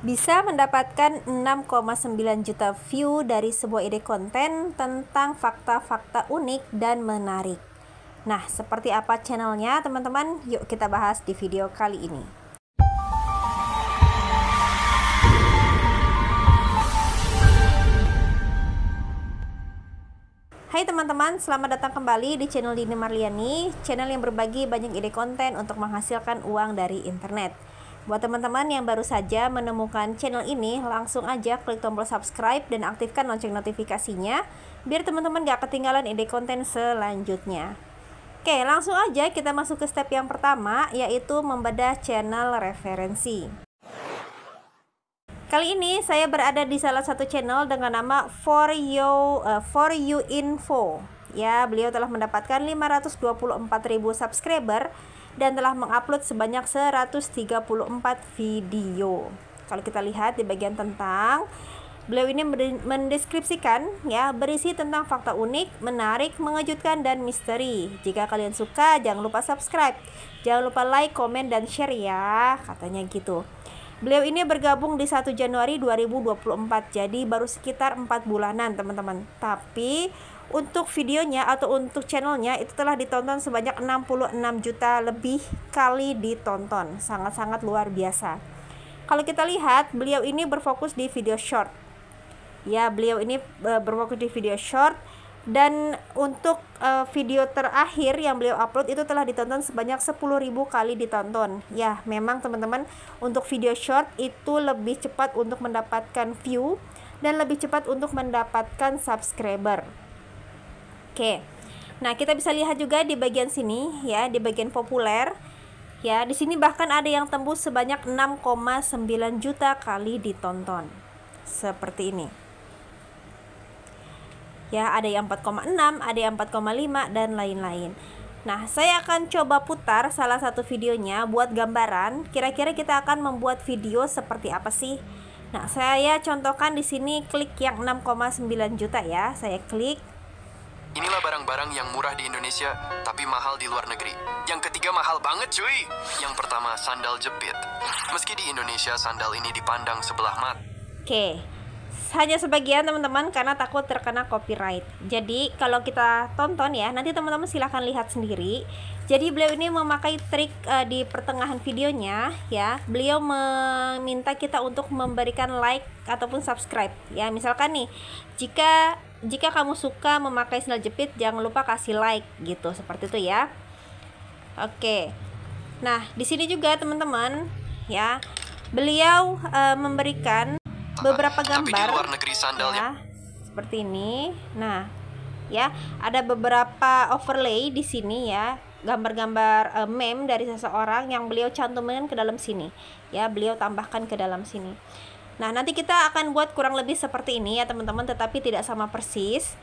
bisa mendapatkan 6,9 juta view dari sebuah ide konten tentang fakta-fakta unik dan menarik. Nah, seperti apa channelnya teman-teman? Yuk kita bahas di video kali ini. Hai teman-teman, selamat datang kembali di channel Dini Marliani, channel yang berbagi banyak ide konten untuk menghasilkan uang dari internet. Buat teman-teman yang baru saja menemukan channel ini, langsung aja klik tombol subscribe dan aktifkan lonceng notifikasinya, biar teman-teman gak ketinggalan ide konten selanjutnya. Oke, langsung aja kita masuk ke step yang pertama, yaitu membedah channel referensi. Kali ini saya berada di salah satu channel dengan nama For You Info. Ya, beliau telah mendapatkan 524.000 subscriber dan telah mengupload sebanyak 134 video. Kalau kita lihat di bagian tentang, beliau ini mendeskripsikan ya, berisi tentang fakta unik, menarik, mengejutkan dan misteri. Jika kalian suka, jangan lupa subscribe, jangan lupa like, komen dan share ya, katanya gitu. Beliau ini bergabung di 1 Januari 2024, jadi baru sekitar 4 bulanan teman-teman. Tapi untuk videonya atau untuk channelnya itu telah ditonton sebanyak 66 juta lebih kali ditonton. Sangat-sangat luar biasa. Kalau kita lihat, beliau ini berfokus di video short. Ya, beliau ini berfokus di video short. Dan untuk video terakhir yang beliau upload itu telah ditonton sebanyak 10.000 kali ditonton. Ya, memang teman-teman, untuk video short itu lebih cepat untuk mendapatkan view dan lebih cepat untuk mendapatkan subscriber. Oke. Nah, kita bisa lihat juga di bagian sini ya, di bagian populer. Ya, di sini bahkan ada yang tembus sebanyak 6,9 juta kali ditonton. Seperti ini. Ya, ada yang 4,6, ada yang 4,5 dan lain-lain. Nah, saya akan coba putar salah satu videonya buat gambaran. Kira-kira kita akan membuat video seperti apa sih? Nah, saya contohkan di sini, klik yang 6,9 juta ya. Saya klik. Inilah barang-barang yang murah di Indonesia, tapi mahal di luar negeri. Yang ketiga mahal banget cuy. Yang pertama, sandal jepit. Meski di Indonesia, sandal ini dipandang sebelah mata. Oke, hanya sebagian teman-teman karena takut terkena copyright. Jadi kalau kita tonton ya, nanti teman-teman silahkan lihat sendiri. Jadi beliau ini memakai trik di pertengahan videonya ya. Beliau meminta kita untuk memberikan like ataupun subscribe ya. Misalkan nih, jika kamu suka memakai sandal jepit, jangan lupa kasih like gitu, seperti itu ya. Oke. Nah, di sini juga teman-teman ya, beliau memberikan beberapa gambar. Tapi di luar negeri sandalnya ya, seperti ini. Nah, ya, ada beberapa overlay di sini ya, gambar-gambar meme dari seseorang yang beliau cantumkan ke dalam sini. Ya, beliau tambahkan ke dalam sini. Nah, nanti kita akan buat kurang lebih seperti ini ya teman-teman, tetapi tidak sama persis.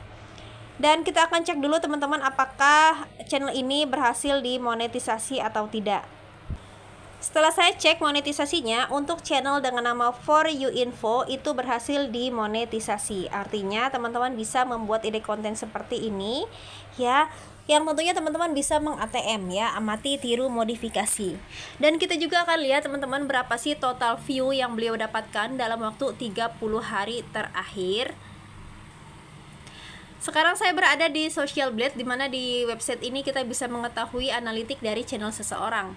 Dan kita akan cek dulu teman-teman apakah channel ini berhasil dimonetisasi atau tidak. Setelah saya cek monetisasinya, untuk channel dengan nama For You Info itu berhasil dimonetisasi. Artinya teman-teman bisa membuat ide konten seperti ini ya, yang tentunya teman-teman bisa meng-ATM ya, amati, tiru, modifikasi. Dan kita juga akan lihat teman-teman berapa sih total view yang beliau dapatkan dalam waktu 30 hari terakhir. Sekarang saya berada di Social Blade, dimana di website ini kita bisa mengetahui analitik dari channel seseorang.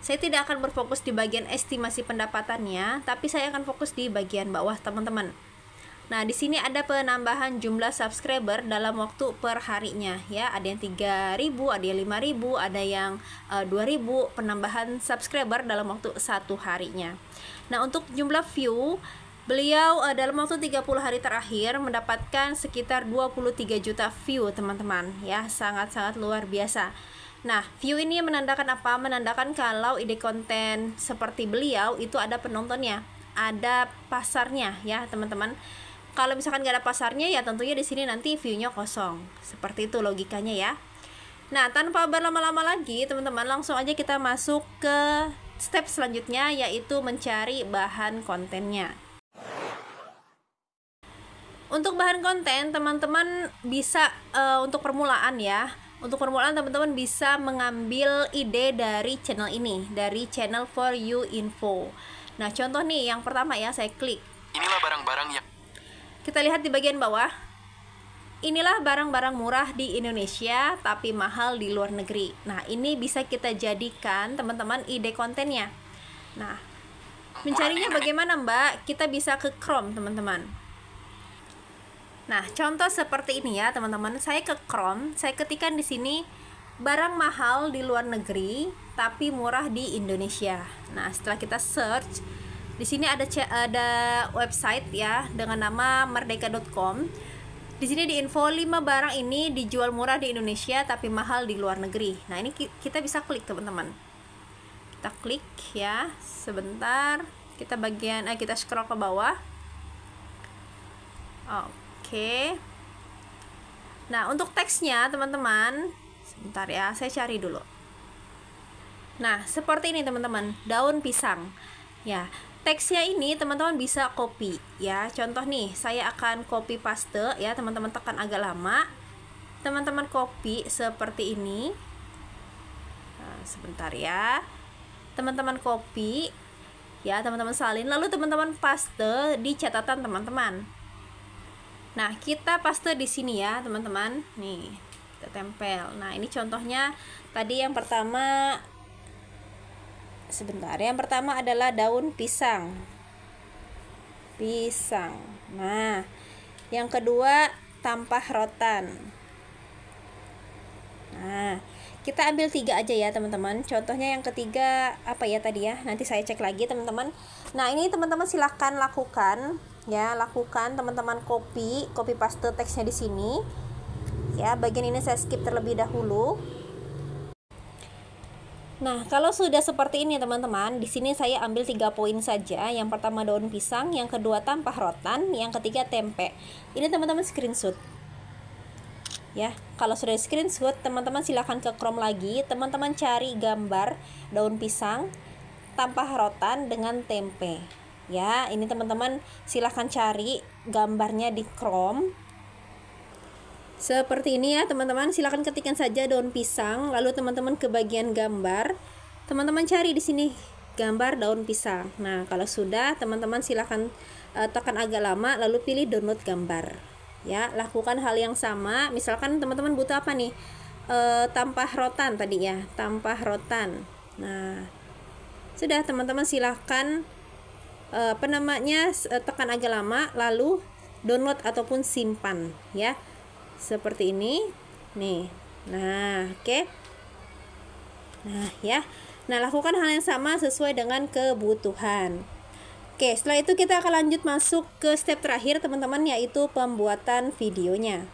Saya tidak akan berfokus di bagian estimasi pendapatannya, tapi saya akan fokus di bagian bawah teman-teman. Nah, di sini ada penambahan jumlah subscriber dalam waktu per harinya ya. Ada yang 3.000, ada yang 5.000, ada yang 2.000 penambahan subscriber dalam waktu 1 harinya. Nah, untuk jumlah view, beliau dalam waktu 30 hari terakhir mendapatkan sekitar 23 juta view teman-teman ya, sangat-sangat luar biasa. Nah, view ini menandakan apa? Menandakan kalau ide konten seperti beliau itu ada penontonnya, ada pasarnya ya teman-teman. Kalau misalkan nggak ada pasarnya ya tentunya di sini nanti view-nya kosong. Seperti itu logikanya ya. Nah, tanpa berlama-lama lagi teman-teman, langsung aja kita masuk ke step selanjutnya, yaitu mencari bahan kontennya. Untuk bahan konten teman-teman bisa untuk permulaan ya. Untuk permulaan teman-teman bisa mengambil ide dari channel ini, dari channel For You Info. Nah, contoh nih yang pertama ya, saya klik. Inilah barang-barang yang Kita lihat di bagian bawah. Inilah barang-barang murah di Indonesia tapi mahal di luar negeri. Nah, ini bisa kita jadikan teman-teman ide kontennya. Nah, mencarinya bagaimana, Mbak? Kita bisa ke Chrome, teman-teman. Nah, contoh seperti ini ya, teman-teman. Saya ke Chrome, saya ketikkan di sini barang mahal di luar negeri tapi murah di Indonesia. Nah, setelah kita search, di sini ada website ya dengan nama merdeka.com. Di sini diinfo 5 barang ini dijual murah di Indonesia tapi mahal di luar negeri. Nah, ini kita bisa klik, teman-teman. Kita klik ya, sebentar. Kita scroll ke bawah. Oke. Nah, untuk teksnya, teman-teman, sebentar ya, saya cari dulu. Nah, seperti ini, teman-teman, daun pisang. Ya, teksnya ini teman-teman bisa copy ya. Contoh nih, saya akan copy paste ya, teman-teman tekan agak lama. Teman-teman copy seperti ini. Nah, sebentar ya. Teman-teman copy ya, teman-teman salin, lalu teman-teman paste di catatan teman-teman. Nah, kita paste di sini ya, teman-teman. Nih, kita tempel. Nah, ini contohnya tadi yang pertama. Sebentar, yang pertama adalah daun pisang. Nah, yang kedua tampah rotan. Nah, kita ambil 3 aja ya, teman-teman. Contohnya yang ketiga apa ya tadi ya? Nanti saya cek lagi, teman-teman. Nah, ini teman-teman silahkan lakukan ya, teman-teman copy paste teksnya di sini. Ya, bagian ini saya skip terlebih dahulu. Nah, kalau sudah seperti ini, teman-teman, di sini saya ambil 3 poin saja. Yang pertama daun pisang, yang kedua tampah rotan, yang ketiga tempe. Ini teman-teman screenshot. Ya, kalau sudah screenshot, teman-teman silahkan ke Chrome lagi, teman-teman cari gambar daun pisang, tampah rotan dengan tempe. Ya, ini teman-teman silahkan cari gambarnya di Chrome. Seperti ini ya, teman-teman, silahkan ketikkan saja daun pisang, lalu teman-teman ke bagian gambar, teman-teman cari di sini gambar daun pisang. Nah, kalau sudah, teman-teman silahkan tekan agak lama, lalu pilih download gambar. Ya, lakukan hal yang sama. Misalkan teman-teman butuh apa nih? Tampah rotan tadi ya, tampah rotan. Nah, sudah, teman-teman silahkan tekan agak lama, lalu download ataupun simpan ya. Seperti ini nih. Nah, oke. Nah, ya. Nah, lakukan hal yang sama sesuai dengan kebutuhan. Oke, setelah itu kita akan lanjut masuk ke step terakhir, teman-teman, yaitu pembuatan videonya.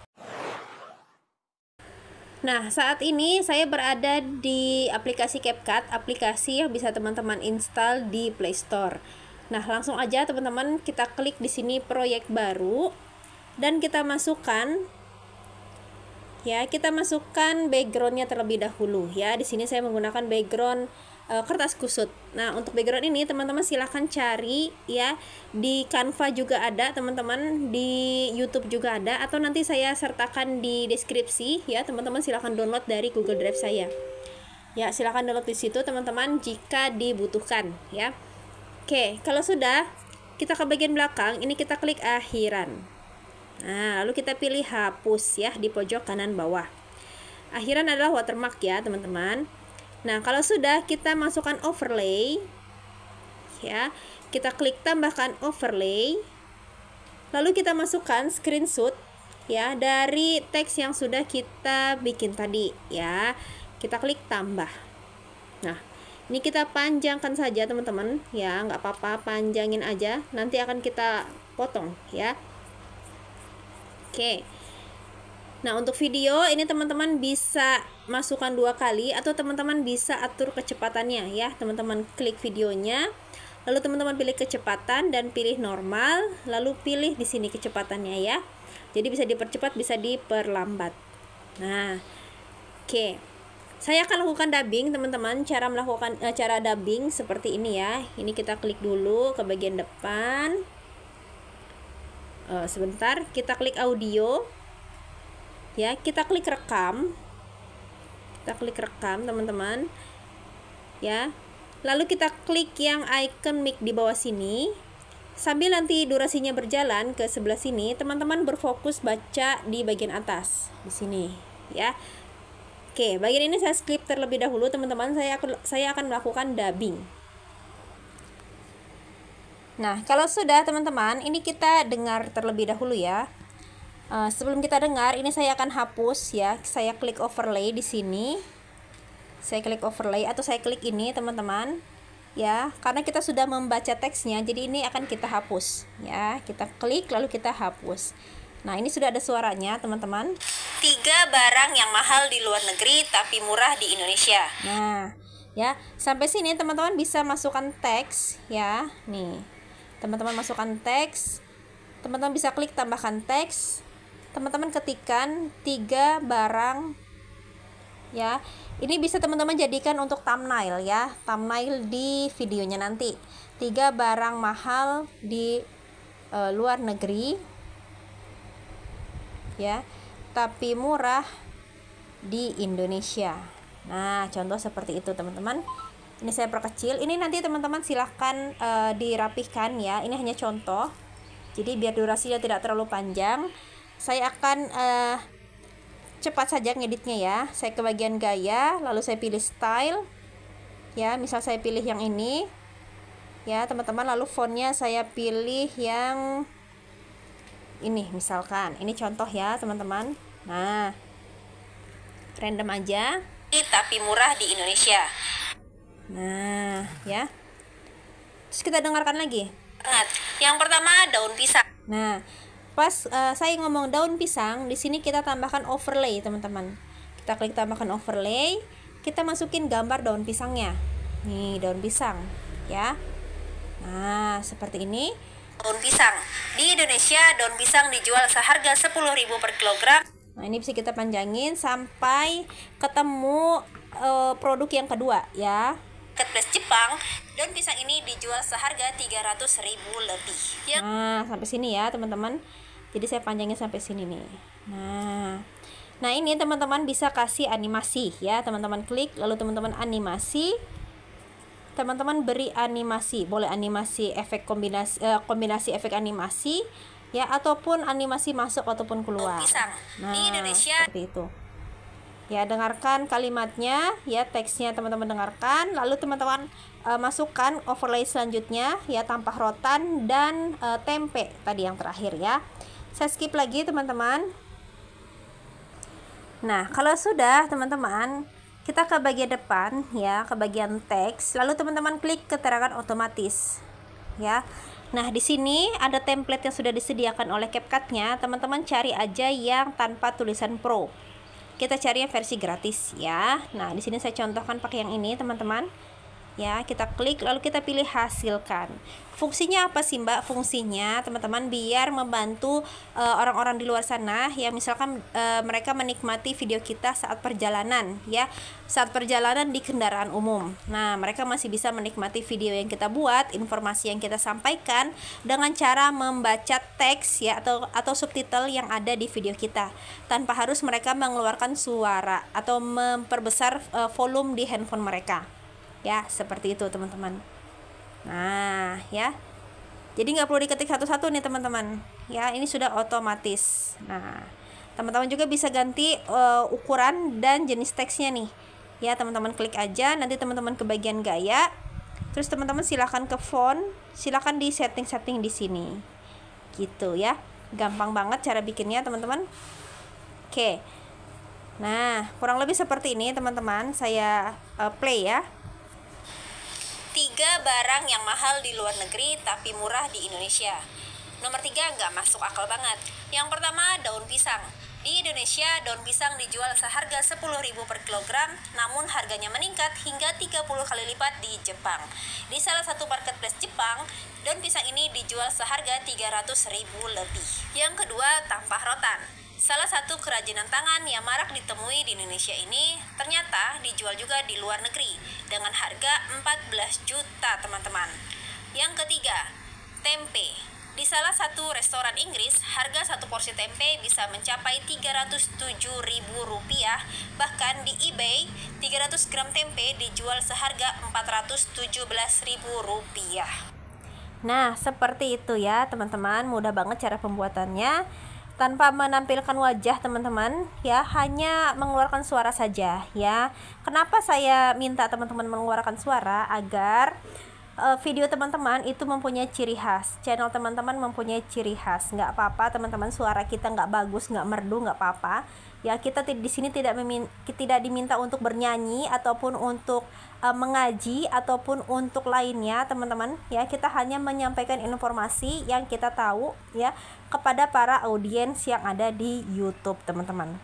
Nah, saat ini saya berada di aplikasi CapCut, aplikasi yang bisa teman-teman install di Play Store. Nah, langsung aja teman-teman kita klik di sini proyek baru dan kita masukkan ya, kita masukkan backgroundnya terlebih dahulu ya. Di sini saya menggunakan background kertas kusut. Nah, untuk background ini teman-teman silahkan cari ya, di Canva juga ada, teman-teman, di YouTube juga ada, atau nanti saya sertakan di deskripsi ya, teman-teman silahkan download dari Google Drive saya. Ya, silahkan download di situ teman-teman jika dibutuhkan ya. Oke, kalau sudah, kita ke bagian belakang, ini kita klik akhiran. Nah, lalu kita pilih hapus ya di pojok kanan bawah. Akhiran adalah watermark ya, teman-teman. Nah, kalau sudah, kita masukkan overlay. Ya, kita klik tambahkan overlay. Lalu kita masukkan screenshot ya dari teks yang sudah kita bikin tadi ya. Kita klik tambah. Nah, ini kita panjangkan saja, teman-teman ya, nggak apa-apa, panjangin aja. Nanti akan kita potong ya. Oke. Nah, untuk video ini teman-teman bisa masukkan 2 kali atau teman-teman bisa atur kecepatannya ya. Teman-teman klik videonya, lalu teman-teman pilih kecepatan dan pilih normal, lalu pilih di sini kecepatannya ya. Jadi bisa dipercepat, bisa diperlambat. Nah, oke. Saya akan lakukan dubbing, teman-teman. Cara dubbing seperti ini ya. Ini kita klik dulu ke bagian depan. Sebentar, kita klik audio ya, kita klik rekam, teman-teman ya. lalu kita klik yang icon mic di bawah sini. Sambil nanti durasinya berjalan ke sebelah sini, teman-teman berfokus baca di bagian atas di sini ya. Oke, bagian ini saya skip terlebih dahulu teman-teman. Saya akan melakukan dubbing. Nah, kalau sudah teman-teman, ini kita dengar terlebih dahulu ya. Sebelum kita dengar, ini saya akan hapus ya. Saya klik overlay di sini. Saya klik overlay atau saya klik ini teman-teman. Ya, karena kita sudah membaca teksnya, jadi ini akan kita hapus ya. Kita klik lalu kita hapus. Nah, ini sudah ada suaranya teman-teman. 3 barang yang mahal di luar negeri tapi murah di Indonesia. Nah, ya, sampai sini teman-teman bisa masukkan teks ya. Nih, teman-teman masukkan teks. Teman-teman bisa klik tambahkan teks. Teman-teman ketikkan 3 barang ya. Ini bisa teman-teman jadikan untuk thumbnail ya, thumbnail di videonya nanti. 3 barang mahal di luar negeri ya, tapi murah di Indonesia. Nah, contoh seperti itu teman-teman. Ini saya perkecil. Ini nanti teman-teman silahkan dirapihkan ya. Ini hanya contoh. Jadi biar durasinya tidak terlalu panjang, saya akan cepat saja ngeditnya ya. Saya ke bagian gaya, lalu saya pilih style ya, misal saya pilih yang ini ya teman-teman, lalu fontnya saya pilih yang ini misalkan. Ini contoh ya teman-teman. Nah, random aja, tapi murah di Indonesia. Nah ya, terus kita dengarkan lagi. Yang pertama daun pisang. Nah, pas saya ngomong daun pisang, di sini kita tambahkan overlay teman-teman. Kita klik tambahkan overlay, kita masukin gambar daun pisangnya. Nih daun pisang ya. Nah, seperti ini. Daun pisang. Di Indonesia daun pisang dijual seharga 10.000 per kilogram. Nah, ini bisa kita panjangin sampai ketemu produk yang kedua ya. Marketplace Jepang, daun pisang ini dijual seharga 300.000 lebih. Nah, sampai sini ya teman-teman. Jadi saya panjangin sampai sini nih. Nah ini teman-teman bisa kasih animasi ya. Teman-teman klik lalu teman-teman animasi. Teman-teman beri animasi, boleh animasi efek kombinasi efek animasi ya, ataupun animasi masuk ataupun keluar. Nah, di Indonesia seperti itu. Ya, dengarkan kalimatnya ya, teksnya teman-teman dengarkan, lalu teman-teman masukkan overlay selanjutnya ya, tampah rotan dan tempe tadi yang terakhir ya. Saya skip lagi teman-teman. Nah, kalau sudah teman-teman, kita ke bagian depan ya, ke bagian teks, lalu teman-teman klik keterangan otomatis ya. Nah, di sini ada template yang sudah disediakan oleh CapCut-nya. Teman-teman cari aja yang tanpa tulisan Pro. Kita cari yang versi gratis ya. Nah, di sini saya contohkan pakai yang ini teman-teman. Ya, kita klik lalu kita pilih hasilkan. Fungsinya apa sih Mbak? Fungsinya teman-teman biar membantu orang-orang di luar sana ya, misalkan mereka menikmati video kita saat perjalanan ya, saat perjalanan di kendaraan umum. Nah, mereka masih bisa menikmati video yang kita buat, informasi yang kita sampaikan dengan cara membaca teks ya, atau subtitle yang ada di video kita, tanpa harus mereka mengeluarkan suara atau memperbesar volume di handphone mereka. Ya, seperti itu teman-teman. Nah ya, jadi nggak perlu diketik satu-satu nih teman-teman ya, ini sudah otomatis. Nah, teman-teman juga bisa ganti ukuran dan jenis teksnya nih ya. Teman-teman klik aja, nanti teman-teman ke bagian gaya, terus teman-teman silahkan ke font, silahkan di setting-setting di sini gitu ya. Gampang banget cara bikinnya teman-teman. Oke, nah kurang lebih seperti ini teman-teman. Saya play ya. 3 barang yang mahal di luar negeri tapi murah di Indonesia. Nomor 3 nggak masuk akal banget. Yang pertama, daun pisang. Di Indonesia, daun pisang dijual seharga 10.000 per kilogram, namun harganya meningkat hingga 30 kali lipat di Jepang. Di salah satu marketplace Jepang, daun pisang ini dijual seharga 300.000 lebih. Yang kedua, tampah rotan. Salah satu kerajinan tangan yang marak ditemui di Indonesia ini ternyata dijual juga di luar negeri dengan harga 14 juta teman-teman. Yang ketiga, tempe. Di salah satu restoran Inggris, harga satu porsi tempe bisa mencapai Rp307.000. Bahkan di eBay, 300 gram tempe dijual seharga Rp417.000. Nah, seperti itu ya teman-teman, mudah banget cara pembuatannya. Tanpa menampilkan wajah teman-teman ya, hanya mengeluarkan suara saja ya. Kenapa saya minta teman-teman mengeluarkan suara? Agar video teman-teman itu mempunyai ciri khas, channel teman-teman mempunyai ciri khas. Nggak apa-apa teman-teman, suara kita nggak bagus, nggak merdu, nggak apa-apa ya. Kita di sini tidak diminta untuk bernyanyi ataupun untuk mengaji ataupun untuk lainnya teman-teman ya. Kita hanya menyampaikan informasi yang kita tahu ya kepada para audiens yang ada di YouTube teman-teman,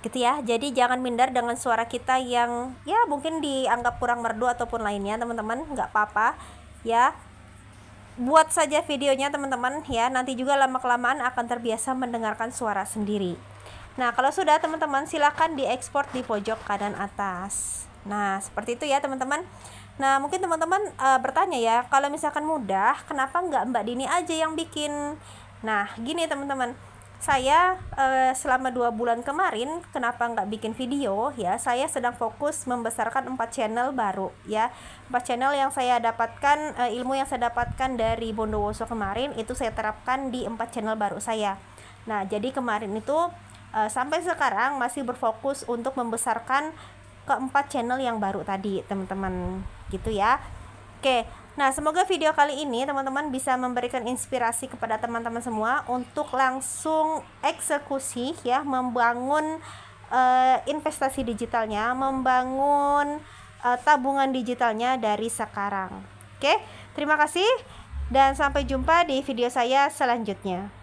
gitu ya. Jadi jangan minder dengan suara kita yang ya mungkin dianggap kurang merdu ataupun lainnya teman-teman, nggak apa-apa ya. Buat saja videonya teman-teman ya, nanti juga lama-kelamaan akan terbiasa mendengarkan suara sendiri. Nah, kalau sudah teman-teman, silakan diekspor di pojok kanan atas. Nah, seperti itu ya teman-teman. Nah, mungkin teman-teman bertanya ya, kalau misalkan mudah, kenapa nggak Mbak Dini aja yang bikin? Nah, gini teman-teman, saya selama 2 bulan kemarin kenapa nggak bikin video ya, saya sedang fokus membesarkan 4 channel baru ya. 4 channel yang saya dapatkan, ilmu yang saya dapatkan dari Bondowoso kemarin itu saya terapkan di 4 channel baru saya. Nah, jadi kemarin itu sampai sekarang masih berfokus untuk membesarkan ke-4 channel yang baru tadi teman-teman, gitu ya. Oke, nah semoga video kali ini teman-teman bisa memberikan inspirasi kepada teman-teman semua untuk langsung eksekusi ya, membangun investasi digitalnya, membangun tabungan digitalnya dari sekarang. Oke, terima kasih dan sampai jumpa di video saya selanjutnya.